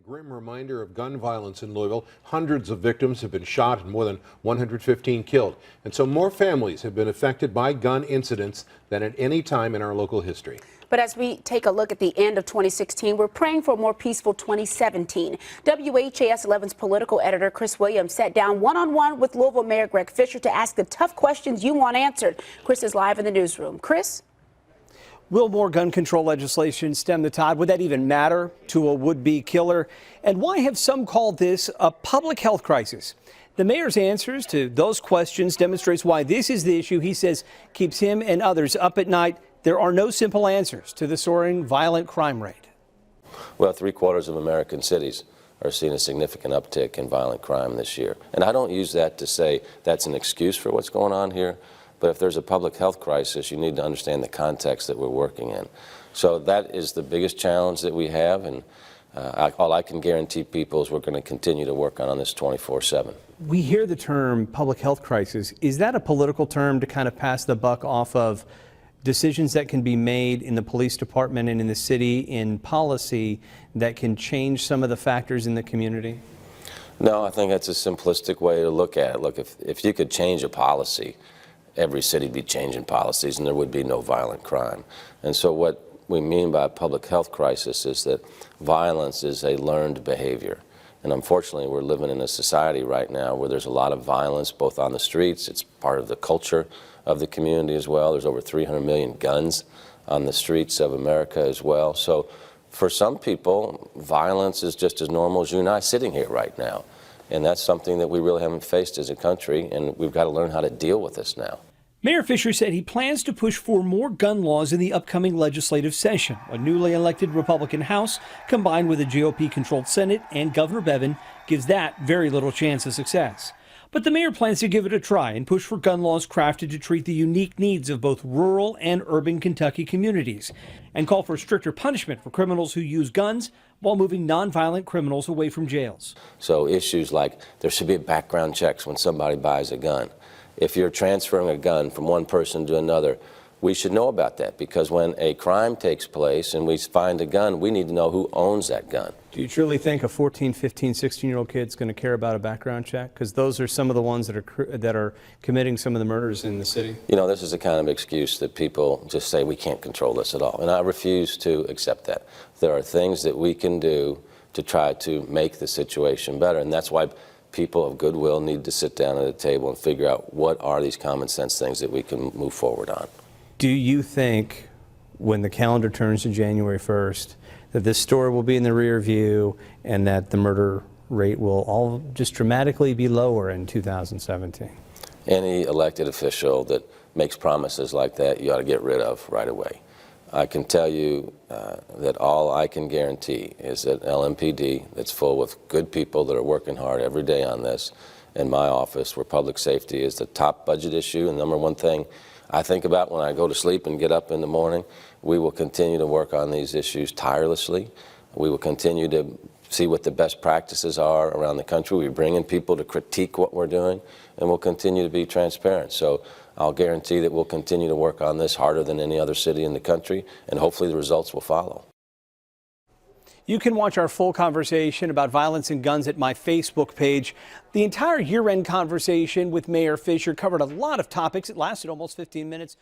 Grim reminder of gun violence in Louisville. Hundreds of victims have been shot and more than 115 killed. And so more families have been affected by gun incidents than at any time in our local history. But as we take a look at the end of 2016, we're praying for a more peaceful 2017. WHAS 11's political editor Chris Williams sat down one-on-one with Louisville Mayor Greg Fisher to ask the tough questions you want answered. Chris is live in the newsroom. Chris? Will more gun control legislation stem the tide? Would that even matter to a would-be killer? And why have some called this a public health crisis? The mayor's answers to those questions demonstrates why this is the issue he says keeps him and others up at night. There are no simple answers to the soaring violent crime rate. Well, 3/4 of American cities are seeing a significant uptick in violent crime this year. And I don't use that to say that's an excuse for what's going on here. But if there's a public health crisis, you need to understand the context that we're working in. So that is the biggest challenge that we have, and all I can guarantee people is we're going to continue to work on this 24/7. We hear the term public health crisis. Is that a political term to kind of pass the buck off of decisions that can be made in the police department and in the city in policy that can change some of the factors in the community? No, I think that's a simplistic way to look at it. Look, if you could change a policy, every city would be changing policies and there would be no violent crime. And so what we mean by a public health crisis is that violence is a learned behavior. And unfortunately, we're living in a society right now where there's a lot of violence, both on the streets. It's part of the culture of the community as well. There's over 300 million guns on the streets of America as well. So for some people, violence is just as normal as you and I sitting here right now. And that's something that we really haven't faced as a country, and we've got to learn how to deal with this now. Mayor Fisher said he plans to push for more gun laws in the upcoming legislative session. A newly elected Republican House, combined with a GOP-controlled Senate and Governor Bevin, gives that very little chance of success. But the mayor plans to give it a try and push for gun laws crafted to treat the unique needs of both rural and urban Kentucky communities, and call for stricter punishment for criminals who use guns while moving nonviolent criminals away from jails. So issues like there should be background checks when somebody buys a gun. If you're transferring a gun from one person to another, we should know about that, because when a crime takes place and we find a gun, we need to know who owns that gun. Do you truly think a 14, 15, 16-year-old kid's going to care about a background check? Because those are some of the ones that are committing some of the murders in the city. You know, this is the kind of excuse that people just say we can't control this at all, and I refuse to accept that. There are things that we can do to try to make the situation better, and that's why people of goodwill need to sit down at a table and figure out what are these common sense things that we can move forward on. Do you think when the calendar turns to January 1st that this story will be in the rear view and that the murder rate will all just dramatically be lower in 2017? Any elected official that makes promises like that, you ought to get rid of right away. I can tell you that all I can guarantee is that LMPD, that's full with good people that are working hard every day on this, in my office, where public safety is the top budget issue and number one thing I think about when I go to sleep and get up in the morning, we will continue to work on these issues tirelessly. We will continue to see what the best practices are around the country. We bring in people to critique what we're doing, and we'll continue to be transparent. So I'll guarantee that we'll continue to work on this harder than any other city in the country, and hopefully the results will follow. You can watch our full conversation about violence and guns at my Facebook page. The entire year-end conversation with Mayor Fisher covered a lot of topics. It lasted almost 15 minutes.